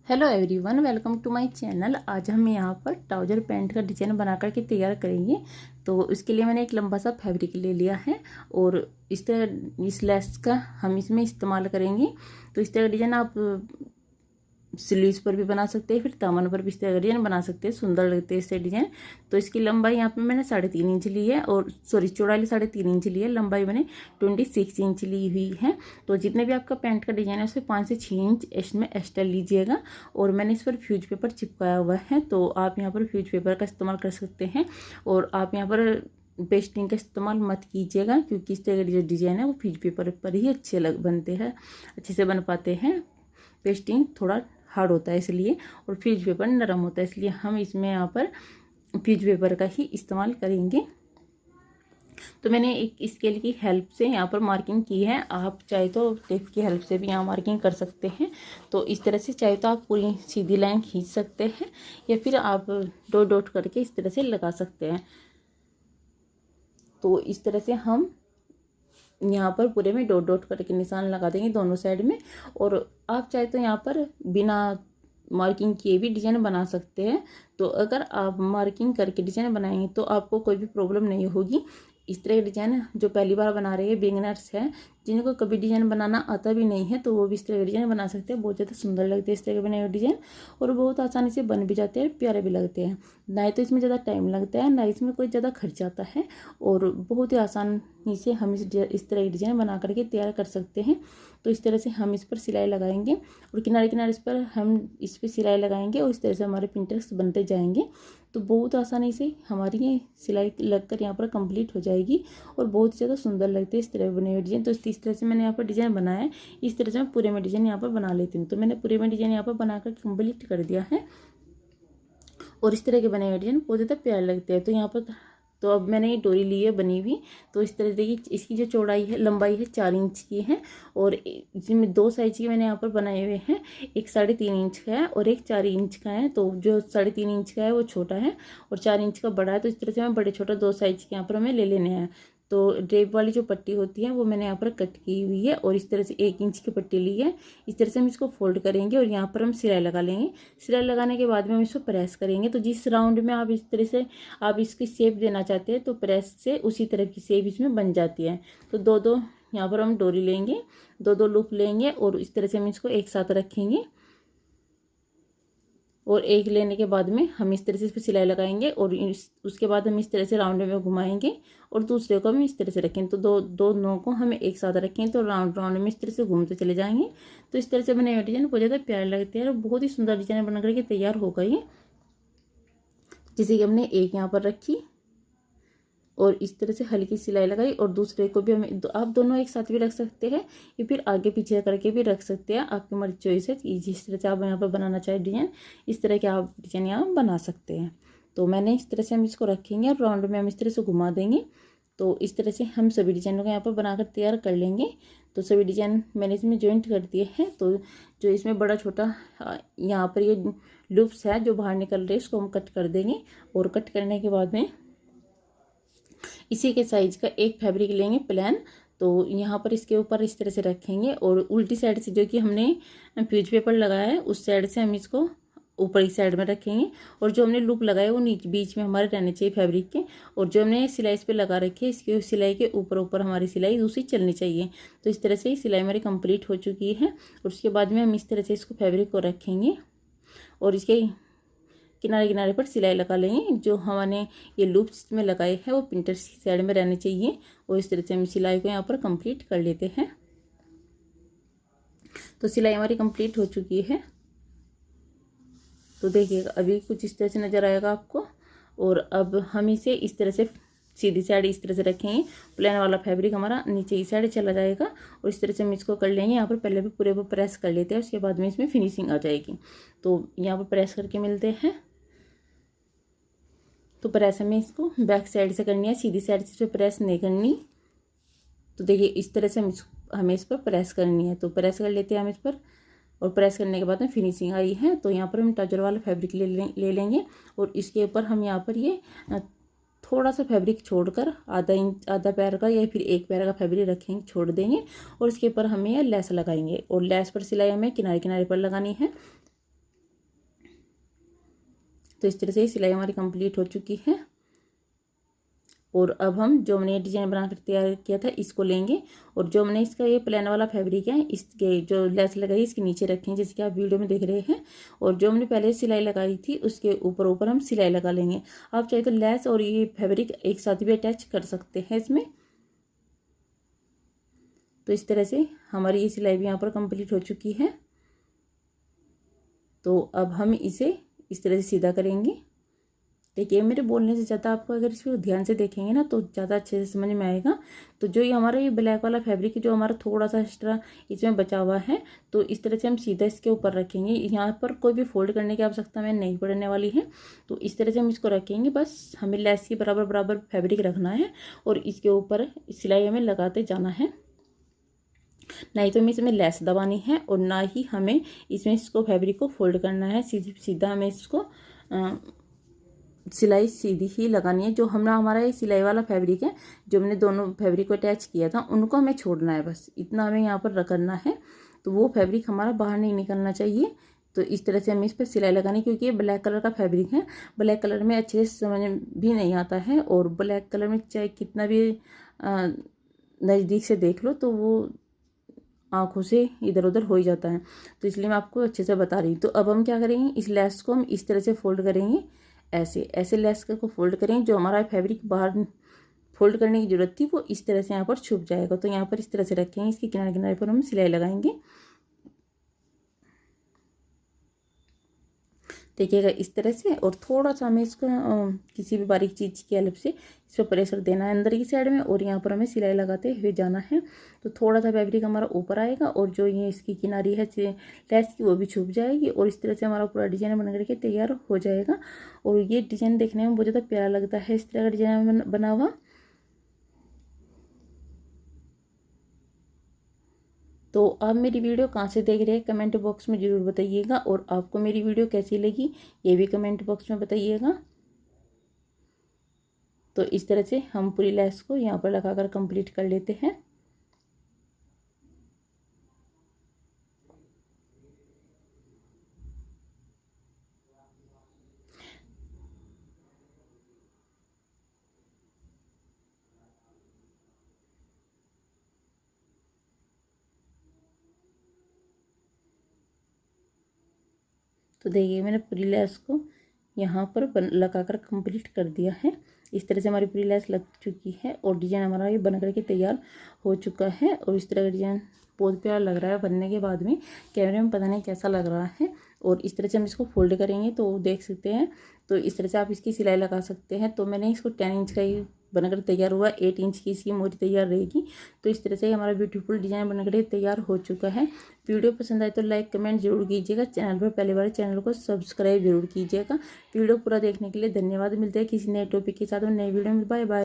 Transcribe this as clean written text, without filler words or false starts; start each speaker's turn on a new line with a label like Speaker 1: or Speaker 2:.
Speaker 1: Hello everyone, welcome to my channel. आज हम यहाँ पर ट्राउजर पैंट का डिजाइन बना करके तैयार करेंगे। तो इसके लिए मैंने एक लंबा सा फैब्रिक ले लिया है और इस तरह इस लेस का हम इसमें इस्तेमाल करेंगे। तो इस तरह का डिजाइन आप स्लीव्स पर भी बना सकते हैं, फिर दामन पर भी इस तरह का डिजाइन बना सकते हैं, सुंदर लगते हैं इससे डिजाइन। तो इसकी लंबाई यहाँ पे मैंने 3.5 इंच ली है और चौड़ाई 3.5 इंच ली है, लंबाई मैंने 26 इंच ली हुई है। तो जितने भी आपका पैंट का डिजाइन है उसमें 5 से 6 इंच इसमें एक्स्ट्रा लीजिएगा। और मैंने इस पर फ्यूज पेपर चिपकाया हुआ है, तो आप यहाँ पर फ्यूज पेपर का इस्तेमाल कर सकते हैं। और आप यहाँ पर पेस्टिंग का इस्तेमाल मत कीजिएगा, क्योंकि इस तरह के जो डिजाइन है वो फ्यूज पेपर पर ही अच्छे बनते हैं, अच्छे से बन पाते हैं। पेस्टिंग थोड़ा हार्ड होता है इसलिए, और फ्यूज पेपर नरम होता है, इसलिए हम इसमें यहाँ पर फ्यूज पेपर का ही इस्तेमाल करेंगे। तो मैंने एक स्केल की हेल्प से यहाँ पर मार्किंग की है। आप चाहे तो टेप की हेल्प से भी यहाँ मार्किंग कर सकते हैं। तो इस तरह से चाहे तो आप पूरी सीधी लाइन खींच सकते हैं, या फिर आप डॉट डॉट करके इस तरह से लगा सकते हैं। तो इस तरह से हम यहाँ पर पूरे में डॉट डॉट करके निशान लगा देंगे दोनों साइड में। और आप चाहे तो यहाँ पर बिना मार्किंग किए भी डिजाइन बना सकते हैं। तो अगर आप मार्किंग करके डिजाइन बनाएंगे तो आपको कोई भी प्रॉब्लम नहीं होगी। इस तरह के डिजाइन जो पहली बार बना रहे हैं, बिगिनर्स हैं, जिनको कभी डिजाइन बनाना आता भी नहीं है, तो वो भी इस तरह के डिजाइन बना सकते हैं। बहुत ज़्यादा सुंदर लगते हैं इस तरह के बने हुए डिजाइन, और बहुत आसानी से बन भी जाते हैं, प्यारे भी लगते हैं। ना तो इसमें ज़्यादा टाइम लगता है, ना इसमें कोई ज़्यादा खर्च आता है, और बहुत ही आसानी से हम इस तरह की डिजाइन बना करके तैयार कर सकते हैं। तो इस तरह से हम इस पर सिलाई लगाएंगे और किनारे किनारे इस पर हम इस पर सिलाई लगाएंगे, और इस तरह से हमारे प्रिंटर्स बनते जाएंगे। तो बहुत आसानी से हमारी ये सिलाई लगकर यहाँ पर कंप्लीट हो जाएगी, और बहुत ज़्यादा सुंदर लगते हैं इस तरह बने हुए डिजाइन। तो इस तरह से मैंने यहाँ पर डिजाइन बनाया है। इस तरह से मैं पूरे में डिजाइन यहाँ पर बना लेती हूँ। तो मैंने पूरे में डिजाइन यहाँ पर बनाकर कंप्लीट कर दिया है, और इस तरह के बने हुए डिजाइन बहुत ज़्यादा प्यारे लगते हैं। तो यहाँ पर तो अब मैंने ये डोरी ली है बनी हुई। तो इस तरह देखिए, इसकी जो चौड़ाई है, लंबाई है 4 इंच की है, और इसमें 2 साइज के मैंने यहाँ पर बनाए हुए हैं। एक 3.5 इंच का है और एक 4 इंच का है। तो जो 3.5 इंच का है वो छोटा है, और 4 इंच का बड़ा है। तो इस तरह से मैं बड़े छोटे 2 साइज के यहाँ पर हमें ले लेने हैं। तो ड्रेप वाली जो पट्टी होती है वो मैंने यहाँ पर कट की हुई है, और इस तरह से 1 इंच की पट्टी ली है। इस तरह से हम इसको फोल्ड करेंगे, और यहाँ पर हम सिलाई लगा लेंगे। सिलाई लगाने के बाद में हम इसको प्रेस करेंगे। तो जिस राउंड में आप इस तरह से आप इसकी शेप देना चाहते हैं, तो प्रेस से उसी तरह की शेप इसमें बन जाती है। तो दो यहाँ पर हम डोरी लेंगे, दो लूप लेंगे, और इस तरह से हम इसको एक साथ रखेंगे, और एक लेने के बाद में हम इस तरह से इस पर सिलाई लगाएंगे, और उसके बाद हम इस तरह से राउंड में घुमाएंगे, और दूसरे को हम इस तरह से रखेंगे। तो दो नोक को हम एक साथ रखेंगे, तो राउंड राउंड में इस तरह से घूमते चले जाएंगे। तो इस तरह से बने हुए डिजाइन बहुत ज़्यादा प्यारे लगते हैं, और बहुत ही सुंदर डिजाइन बना करके तैयार हो गई। जैसे कि हमने एक यहाँ पर रखी, और इस तरह से हल्की सिलाई लगाई, और दूसरे को भी हम आप दोनों एक साथ भी रख सकते हैं, या फिर आगे पीछे करके भी रख सकते हैं, आपकी मर्जी चॉइस है। जिस तरह से आप यहाँ पर बनाना चाहे डिजाइन, इस तरह के आप डिजाइन यहाँ बना सकते हैं। तो मैंने इस तरह से हम इसको रखेंगे, और राउंड में हम इस तरह से घुमा देंगे। तो इस तरह से हम सभी डिजाइनों को यहाँ पर बनाकर तैयार कर लेंगे। तो सभी डिजाइन मैंने इसमें ज्वाइंट कर दिए हैं। तो जो इसमें बड़ा छोटा यहाँ पर ये लूप्स है जो बाहर निकल रहे हैं, इसको हम कट कर देंगे, और कट करने के बाद में इसी के साइज का एक फैब्रिक लेंगे प्लेन। तो यहाँ पर इसके ऊपर इस तरह से रखेंगे, और उल्टी साइड से जो कि हमने फ्यूज पेपर लगाया है उस साइड से हम इसको ऊपर की साइड में रखेंगे, और जो हमने लूप लगाया वो नीचे बीच में हमारे रहने चाहिए फैब्रिक के। और जो हमने सिलाई इस पर लगा रखी है, इसके सिलाई के ऊपर ऊपर हमारी सिलाई दूसरी चलनी चाहिए। तो इस तरह से सिलाई हमारी कंप्लीट हो चुकी है, और उसके बाद में हम इस तरह से इसको फैब्रिक को रखेंगे, और इसके किनारे किनारे पर सिलाई लगा लेंगे। जो हमने ये लूप्स में लगाए हैं वो प्रिंटर की साइड में रहने चाहिए, और इस तरह से हम सिलाई को यहाँ पर कंप्लीट कर लेते हैं। तो सिलाई हमारी कंप्लीट हो चुकी है। तो देखिएगा अभी कुछ इस तरह से नज़र आएगा आपको। और अब हम इसे इस तरह से सीधी साइड इस तरह से रखेंगे, प्लेन वाला फैब्रिक हमारा नीचे की साइड चला जाएगा, और इस तरह से हम इसको कर लेंगे। यहाँ पर पहले भी पूरे पर प्रेस कर लेते हैं, उसके बाद में इसमें फिनिशिंग आ जाएगी। तो यहाँ पर प्रेस करके मिलते हैं। तो प्रेस हमें इसको बैक साइड से करनी है, सीधी साइड से प्रेस नहीं करनी। तो देखिए इस तरह से हमें इस पर प्रेस करनी है। तो प्रेस कर लेते हैं हम इस पर, और प्रेस करने के बाद में फिनिशिंग आई है। तो यहाँ पर हम ट्राउजर वाला फैब्रिक ले लेंगे, और इसके ऊपर हम यहाँ पर ये थोड़ा सा फैब्रिक छोड़कर आधा पैर का या फिर 1 पैर का फैब्रिक रखेंगे, छोड़ देंगे, और इसके ऊपर हमें ये लेस लगाएंगे। और लेस पर सिलाई हमें किनारे किनारे पर लगानी है। तो इस तरह से सिलाई हमारी कंप्लीट हो चुकी है। और अब हम जो हमने डिजाइन बनाकर तैयार किया था इसको लेंगे और जो हमने इसका ये प्लेन वाला फैब्रिक है इसके जो लेस लगाई इसके नीचे रखेंगे जैसे कि आप वीडियो में देख रहे हैं। और जो हमने पहले सिलाई लगाई थी उसके ऊपर ऊपर हम सिलाई लगा लेंगे। आप चाहे तो लेस और ये फैब्रिक एक साथ भी अटैच कर सकते हैं इसमें। तो इस तरह से हमारी ये सिलाई भी यहाँ पर कंप्लीट हो चुकी है। तो अब हम इसे इस तरह से सीधा करेंगे। देखिए मेरे बोलने से ज़्यादा आपको अगर इसको ध्यान से देखेंगे ना तो ज़्यादा अच्छे से समझ में आएगा। तो जो ये हमारा ये ब्लैक वाला फैब्रिक है जो हमारा थोड़ा सा एक्स्ट्रा इसमें बचा हुआ है तो इस तरह से हम सीधा इसके ऊपर रखेंगे। यहाँ पर कोई भी फोल्ड करने की आवश्यकता हमें नहीं पड़ने वाली है। तो इस तरह से हम इसको रखेंगे, बस हमें लेस के बराबर बराबर फैब्रिक रखना है और इसके ऊपर सिलाई हमें लगाते जाना है। नहीं तो हमें इसमें लेस दबानी है और ना ही हमें इसमें इसको फैब्रिक को फोल्ड करना है। सीधा हमें इसको सिलाई सीधी ही लगानी है। जो हमारा ये सिलाई वाला फैब्रिक है जो हमने दोनों फैब्रिक को अटैच किया था उनको हमें छोड़ना है, बस इतना हमें यहाँ पर करना है। तो वो फैब्रिक हमारा बाहर नहीं निकलना चाहिए। तो इस तरह से हमें इस पर सिलाई लगानी, क्योंकि ये ब्लैक कलर का फैब्रिक है। ब्लैक कलर में अच्छे से समझ भी नहीं आता है और ब्लैक कलर में चाहे कितना भी नज़दीक से देख लो तो वो आँखों से इधर उधर हो ही जाता है। तो इसलिए मैं आपको अच्छे से बता रही हूँ। तो अब हम क्या करेंगे, इस लेस को हम इस तरह से फोल्ड करेंगे, ऐसे ऐसे लेस को फोल्ड करेंगे। जो हमारा फैब्रिक बाहर फोल्ड करने की जरूरत थी वो इस तरह से यहाँ पर छुप जाएगा। तो यहाँ पर इस तरह से रखेंगे, इसके किनारे किनारे पर हम सिलाई लगाएंगे। देखिएगा इस तरह से। और थोड़ा सा हमें इसको किसी भी बारीक चीज़ की हेल्प से इस पर प्रेशर देना है अंदर की साइड में और यहाँ पर हमें सिलाई लगाते हुए जाना है। तो थोड़ा सा फैब्रिक हमारा ऊपर आएगा और जो ये इसकी किनारी है लेस की वो भी छुप जाएगी और इस तरह से हमारा पूरा डिजाइन बन करके तैयार हो जाएगा। और ये डिजाइन देखने में बहुत ज़्यादा प्यारा लगता है इस तरह का डिजाइन बना हुआ। तो आप मेरी वीडियो कहाँ से देख रहे हैं कमेंट बॉक्स में ज़रूर बताइएगा और आपको मेरी वीडियो कैसी लगी ये भी कमेंट बॉक्स में बताइएगा। तो इस तरह से हम पूरी लेस को यहाँ पर लगाकर कंप्लीट कर लेते हैं। तो देखिए मैंने पूरी लेस को यहाँ पर लगाकर कंप्लीट कर दिया है। इस तरह से हमारी पूरी लेस लग चुकी है और डिजाइन हमारा ये बन करके तैयार हो चुका है। और इस तरह का डिजाइन बहुत प्यारा लग रहा है बनने के बाद में, कैमरे में पता नहीं कैसा लग रहा है। और इस तरह से हम इसको फोल्ड करेंगे तो देख सकते हैं। तो इस तरह से आप इसकी सिलाई लगा सकते हैं। तो मैंने इसको 10 इंच का ही बनकर तैयार हुआ, 8 इंच की इसकी मोरी तैयार रहेगी। तो इस तरह से हमारा ब्यूटीफुल डिजाइन बनकर तैयार हो चुका है। वीडियो पसंद आए तो लाइक कमेंट जरूर कीजिएगा। चैनल पर पहली बार चैनल को सब्सक्राइब जरूर कीजिएगा। वीडियो पूरा देखने के लिए धन्यवाद। मिलते हैं किसी नए टॉपिक के साथ नई वीडियो में। Bye bye.